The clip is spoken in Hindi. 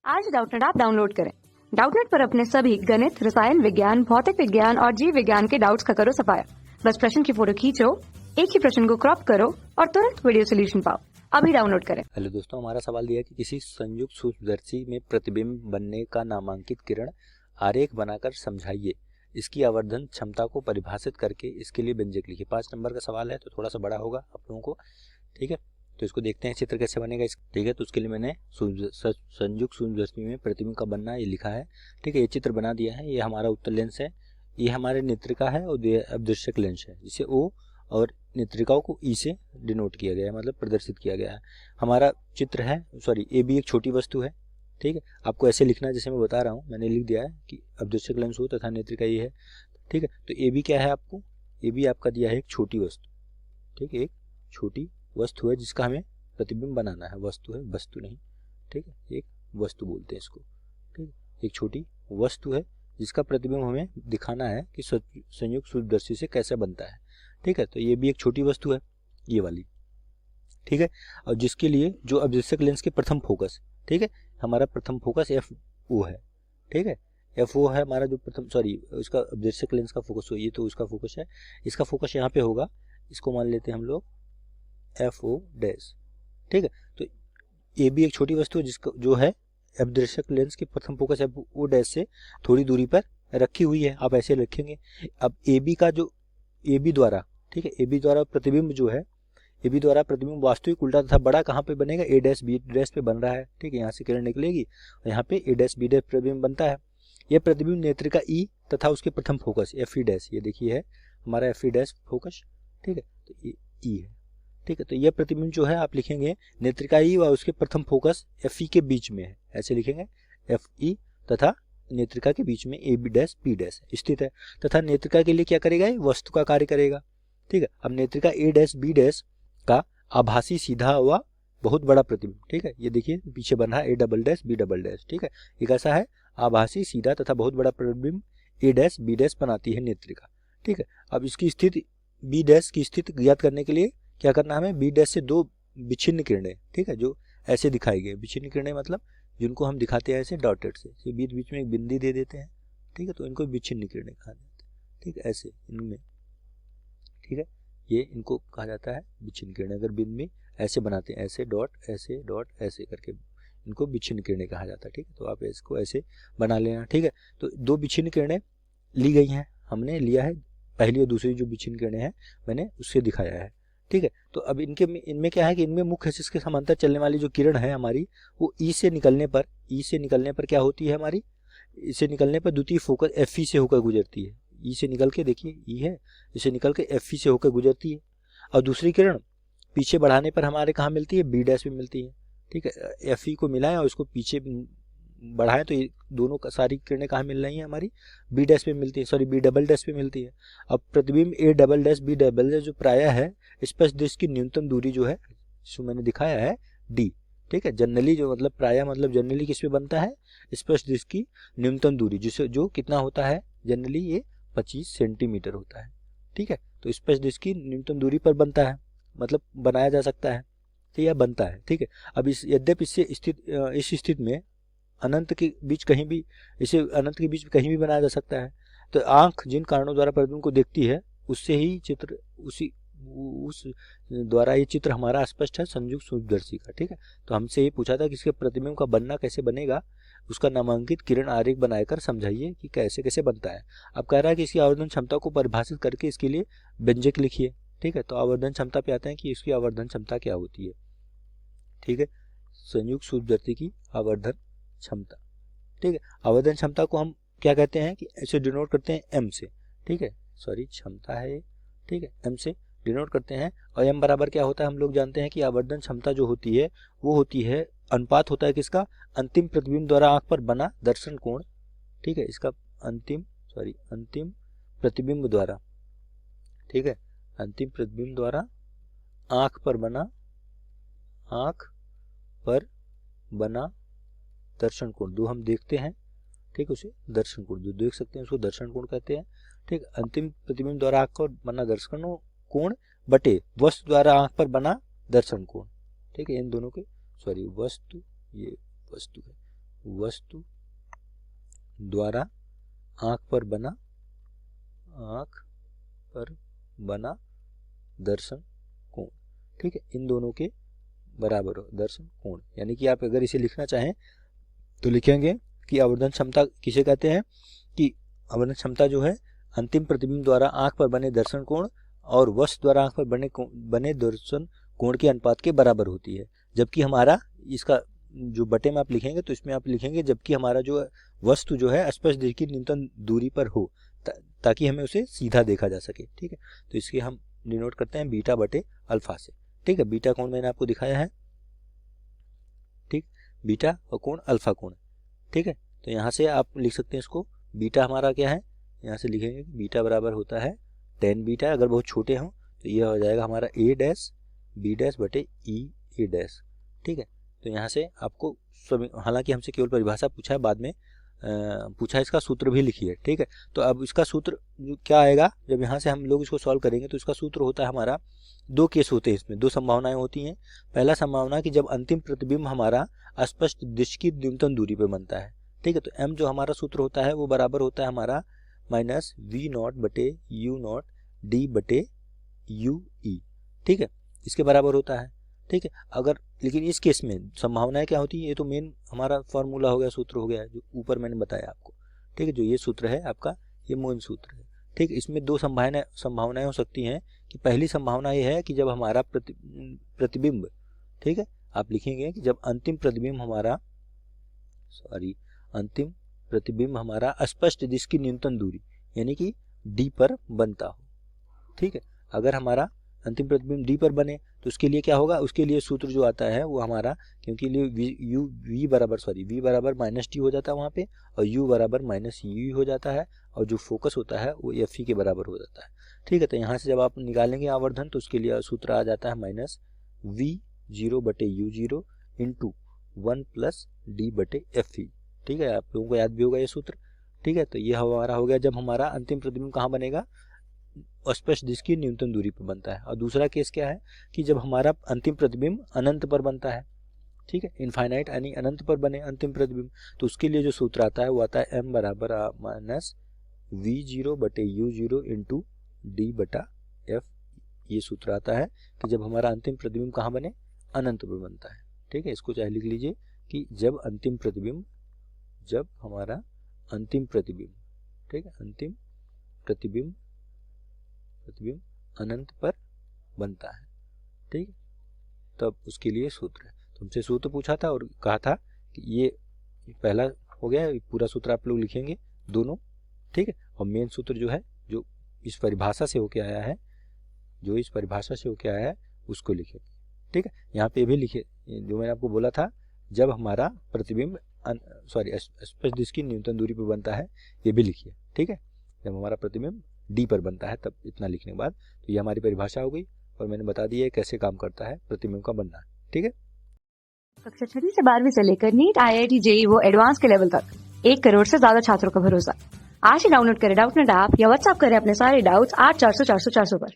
आज डाउटनेट ऐप डाउनलोड करें। डाउटनेट पर अपने सभी गणित, रसायन विज्ञान, भौतिक विज्ञान और जीव विज्ञान के डाउट्स का करो सफाया। बस प्रश्न की फोटो खींचो, एक ही प्रश्न को क्रॉप करो और तुरंत वीडियो सोल्यूशन पाओ। अभी डाउनलोड करें। हेलो दोस्तों, हमारा सवाल दिया कि किसी संयुक्त सूक्ष्मदर्शी में प्रतिबिंब बनने का नामांकित किरण आरेख बनाकर समझाइए। इसकी आवर्धन क्षमता को परिभाषित करके इसके लिए व्यंजक लिखिए। 5 नंबर का सवाल है तो थोड़ा सा बड़ा होगा आप लोगों को, ठीक है। तो इसको देखते हैं चित्र कैसे बनेगा। ठीक है, तो उसके लिए मैंने संयुक्त सूक्ष्मदर्शी में प्रतिबिंब का बनना ये लिखा है, ठीक है। ये चित्र बना दिया है। ये हमारा उत्तल लेंस है, ये हमारे नेत्रिका है और ये अवदर्शक लेंस है, जिसे ओ और नेत्रिकाओं को ई से डिनोट किया गया है, मतलब प्रदर्शित किया गया है। हमारा चित्र है, सॉरी ए भी एक छोटी वस्तु है, ठीक है। आपको ऐसे लिखना है जैसे मैं बता रहा हूँ, मैंने लिख दिया है कि अवदर्शक लेंस हो तथा नेत्रिका ये है, ठीक है। तो ए भी क्या है, आपको ए भी आपका दिया है एक छोटी वस्तु, ठीक है। एक छोटी वस्तु है जिसका हमें प्रतिबिंब बनाना है। वस्तु है, वस्तु नहीं, ठीक है। एक वस्तु बोलते हैं इसको, ठीक है। एक छोटी वस्तु है जिसका प्रतिबिंब हमें दिखाना है कि संयुक्त सूक्ष्मदर्शी से कैसे बनता है, ठीक है। तो ये भी एक छोटी वस्तु है, ये वाली, ठीक है। और जिसके लिए जो अवदर्शक लेंस के प्रथम फोकस, ठीक है, हमारा प्रथम फोकस एफ ओ है, ठीक है। एफ ओ है हमारा जो प्रथम, सॉरी उसका अवदर्शक लेंस का फोकस हो, ये तो उसका फोकस है, इसका फोकस यहाँ पे होगा। इसको मान लेते हैं हम लोग एफ ओ डैश, ठीक है। तो ये भी एक छोटी वस्तु है जिसका जो है अवदर्शक लेंस के प्रथम फोकस एफ ओ डैश से थोड़ी दूरी पर रखी हुई है। आप ऐसे रखेंगे। अब ए बी का जो ए बी द्वारा, ठीक है, ए बी द्वारा प्रतिबिंब जो है, ए बी द्वारा प्रतिबिंब वास्तविक उल्टा तथा बड़ा कहाँ पे बनेगा, ए डैश बी डैश पे बन रहा है, ठीक है। यहाँ से किरण निकलेगी और यहाँ पे ए डैश बी डैश प्रतिबिंब बनता है। यह प्रतिबिंब नेत्रिका ई तथा उसके प्रथम फोकस एफ ई डैश, ये देखिए है हमारा एफ ई डैश फोकस, ठीक है। तो ये ई है, ठीक है। तो यह प्रतिबिंब जो है आप लिखेंगे नेत्रिका ई व उसके प्रथम फोकस एफ ई के बीच में है, ऐसे लिखेंगे। एफ ई तथा नेत्रिका के बीच में A B dash B dash स्थित है तथा नेत्रिका के लिए क्या करेगा, ये वस्तु का कार्य करेगा, ठीक है। अब नेत्रिका ए डैश बी डैश का आभासी सीधा व बहुत बड़ा प्रतिबिंब, ठीक है। ये देखिए पीछे बन रहा है A double dash B double dash, ठीक है। ये कैसा है, आभासी सीधा तथा बहुत बड़ा प्रतिबिंब ए डैश बी डैश बनाती है नेत्रिका, ठीक है। अब इसकी स्थिति बी डैश की स्थिति ज्ञात करने के लिए क्या करना है हमें, बी डैश से दो विच्छिन्न किरणें, ठीक है, जो ऐसे दिखाई गई। विच्छिन्न किरणें मतलब जिनको हम दिखाते हैं ऐसे डॉटेड से, बीच बीच में एक बिंदी दे देते हैं, ठीक है। तो इनको विच्छिन्न किरणें कहा जाता है, ठीक है, ऐसे इनमें, ठीक है। ये इनको कहा जाता है विच्छिन्न किरणें। अगर बिंदी ऐसे बनाते हैं, ऐसे डॉट ऐसे करके, इनको विच्छिन्न किरणें कहा जाता है, ठीक है। तो आप इसको ऐसे बना लेना, ठीक है। तो दो विच्छिन्न किरणें ली गई हैं, हमने लिया है पहली और दूसरी जो विच्छिन्न किरणें हैं मैंने उससे दिखाया है, ठीक है। तो अब इनमें क्या है कि इनमें मुख्य अक्ष के समांतर चलने वाली जो किरण है हमारी, वो ई से निकलने पर क्या होती है हमारी, ई से निकलने पर द्वितीय फोकस एफ ई से होकर गुजरती है। ई से निकल के, देखिए ई है, इसे निकल के एफ ई से होकर गुजरती है। और दूसरी किरण पीछे बढ़ाने पर हमारे कहाँ मिलती है, बी डैश में मिलती है, ठीक है। एफ ई को मिलाएं और उसको पीछे बढ़ाएं तो ये दोनों सारी किरणें कहाँ मिल रही हैं हमारी, बी डैश पे मिलती है, सॉरी बी डबल डैश पे मिलती है। अब प्रतिबिंब A double dash B double dash जो प्रायः है स्पष्ट दृष्टि की न्यूनतम दूरी जो है, जो मैंने दिखाया है डी, ठीक है। जनरली जो मतलब प्रायः मतलब जनरली किस पे बनता है, स्पष्ट दृष्टि की न्यूनतम दूरी, जिसे जो कितना होता है जनरली ये 25 सेंटीमीटर होता है, ठीक है। तो स्पष्ट दृष्टि की न्यूनतम दूरी पर बनता है, मतलब बनाया जा सकता है, तो यह बनता है, ठीक है। अब इस यद्यपि इससे स्थित इस स्थिति में अनंत के बीच कहीं भी, इसे अनंत के बीच कहीं भी बनाया जा सकता है। तो आंख जिन कारणों द्वारा प्रतिबिंब को देखती है उससे ही चित्र उस द्वारा ये चित्र हमारा स्पष्ट है संयुक्त सूक्ष्मदर्शी का, ठीक है। तो हमसे ये पूछा था कि इसके प्रतिबिंब का बनना कैसे बनेगा, उसका नामांकित किरण आरेख बनाकर समझाइए कि कैसे कैसे बनता है। अब कह रहा है कि इसकी आवर्धन क्षमता को परिभाषित करके इसके लिए व्यंजक लिखिए, ठीक है। तो आवर्धन क्षमता पे आते हैं कि इसकी आवर्धन क्षमता क्या होती है, ठीक है। संयुक्त सूक्ष्मदर्शी की आवर्धन क्षमता, ठीक है। आवर्धन क्षमता को हम क्या कहते हैं कि ऐसे डिनोट करते हैं एम से, ठीक है, सॉरी क्षमता है, ठीक है, एम से डिनोट करते हैं। और एम बराबर क्या होता है, हम लोग जानते हैं कि आवर्धन क्षमता जो होती है वो होती है, अनुपात होता है किसका, अंतिम प्रतिबिंब द्वारा आंख पर बना दर्शन कोण, ठीक है। इसका अंतिम प्रतिबिंब द्वारा, ठीक है, अंतिम प्रतिबिंब द्वारा आंख पर बना दर्शन कोण, जो हम देखते हैं, ठीक, उसे दर्शन कोण जो देख सकते हैं उसको दर्शन कोण कहते हैं, ठीक। अंतिम प्रतिबिंब द्वारा आंख पर बना दर्शन कोण बटे वस्तु द्वारा आंख पर बना दर्शन कोण, ठीक है। इन दोनों के, सॉरी वस्तु, ये वस्तु है, वस्तु द्वारा आंख पर बना दर्शन कोण। ठीक है, इन दोनों के बराबर हो दर्शन कोण। यानी कि आप अगर इसे लिखना चाहें तो लिखेंगे कि आवर्धन क्षमता किसे कहते हैं कि आवर्धन क्षमता जो है अंतिम प्रतिबिंब द्वारा आंख पर बने दर्शन कोण और वस्तु द्वारा आंख पर बने दर्शन कोण के अनुपात के बराबर होती है। जबकि हमारा इसका जो बटे में आप लिखेंगे तो इसमें आप लिखेंगे जबकि हमारा जो वस्तु जो है स्पर्श दृष्टि की न्यूनतम दूरी पर हो, ताकि हमें उसे सीधा देखा जा सके। ठीक है, तो इसके हम डिनोट करते हैं बीटा बटे अल्फा से। ठीक है, बीटा कोण मैंने आपको दिखाया है। ठीक, बीटा और कोण अल्फा कोण। ठीक है, तो यहाँ से आप लिख सकते हैं इसको, बीटा हमारा क्या है, यहाँ से लिखेंगे बीटा बराबर होता है tan बीटा। अगर बहुत छोटे हों तो यह हो जाएगा हमारा a डैश b डैश बटे e a डैश। ठीक है, तो यहाँ से आपको हालांकि हमसे केवल परिभाषा पूछा है, बाद में पूछा है इसका सूत्र भी लिखिए। ठीक है, तो अब इसका सूत्र क्या आएगा, जब यहाँ से हम लोग इसको सॉल्व करेंगे तो इसका सूत्र होता है हमारा, दो केस होते हैं इसमें, दो संभावनाएं होती हैं। पहला संभावना कि जब अंतिम प्रतिबिंब हमारा स्पष्ट दृश्य की न्यूनतम दूरी पर बनता है। ठीक है, तो m जो हमारा सूत्र होता है वो बराबर होता है हमारा माइनस वी नॉट बटे यू नॉट डी बटे यू ई। ठीक है, इसके बराबर होता है। ठीक है, अगर लेकिन इस केस में संभावनाएं क्या होती है, ये तो मेन हमारा फॉर्मूला हो गया, सूत्र हो गया जो ऊपर मैंने बताया आपको। ठीक है, जो ये सूत्र है आपका, ये मूल सूत्र है। ठीक है, इसमें दो संभावनाएं हो सकती हैं कि पहली संभावना ये है कि जब हमारा प्रतिबिंब, ठीक है, आप लिखेंगे कि जब अंतिम प्रतिबिंब हमारा स्पष्ट दृश्य की न्यूनतम दूरी यानी कि डी पर बनता हो। ठीक है, अगर हमारा अंतिम प्रतिबिंब डी पर बने तो उसके लिए क्या होगा, उसके लिए सूत्र जो आता है वो हमारा, क्योंकि वी बराबर माइनस टी हो जाता है वहाँ पे, और यू बराबर माइनस यू हो जाता है, और जो फोकस होता है वो एफ ई के बराबर हो जाता है। ठीक है, तो यहाँ से जब आप निकालेंगे आवर्धन तो उसके लिए सूत्र आ जाता है माइनस वी जीरो बटे you zero into 1 plus D बटे एफ ई। ठीक है, आप लोगों को याद भी होगा ये सूत्र। ठीक है, तो ये हमारा हो गया जब हमारा अंतिम प्रतिबिंब कहाँ बनेगा, स्पष्ट दृश्य की न्यूनतम दूरी पर बनता है। और दूसरा केस क्या है कि जब हमारा अंतिम प्रतिबिंब अनंत पर बनता है। ठीक है, इनफाइनाइट यानी अनंत पर बने अंतिम प्रतिबिंब, तो उसके लिए जो सूत्र आता है वो आता है m बराबर माइनस वी जीरो बटे यू जीरो इंटू डी बटा एफ। ये सूत्र आता है कि जब हमारा अंतिम प्रतिबिंब कहाँ बने, अनंत पर बनता है। ठीक है, इसको चाहे लिख लीजिए कि जब हमारा अंतिम प्रतिबिंब, ठीक है, अंतिम प्रतिबिंब अनंत पर बनता है। ठीक है, तब उसके लिए सूत्र है। तो हमसे सूत्र पूछा था और कहा था कि ये पहला हो गया, पूरा सूत्र आप लोग लिखेंगे दोनों। ठीक है, और मेन सूत्र जो है जो इस परिभाषा से होके आया है उसको लिखेंगे। ठीक है, यहाँ पे भी लिखे जो मैंने आपको बोला था, जब हमारा प्रतिबिंब स्पष्ट दृश्य की न्यूनतम दूरी पर बनता है, ये भी लिखिए। ठीक है, जब हमारा प्रतिबिंब डी पर बनता है तब इतना लिखने के बाद, तो ये हमारी परिभाषा हो गई और मैंने बता दिया है कैसे काम करता है प्रतिबिंब का बनना। ठीक है, कक्षा 6 से 12वीं से लेकर नीट, IIT, JEE वो एडवांस के लेवल तक 1 करोड़ से ज्यादा छात्रों का भरोसा। आज ही डाउनलोड करें डाउटनेट ऐप या व्हाट्सएप करें अपने सारे डाउट्स 8400 400 400 पर।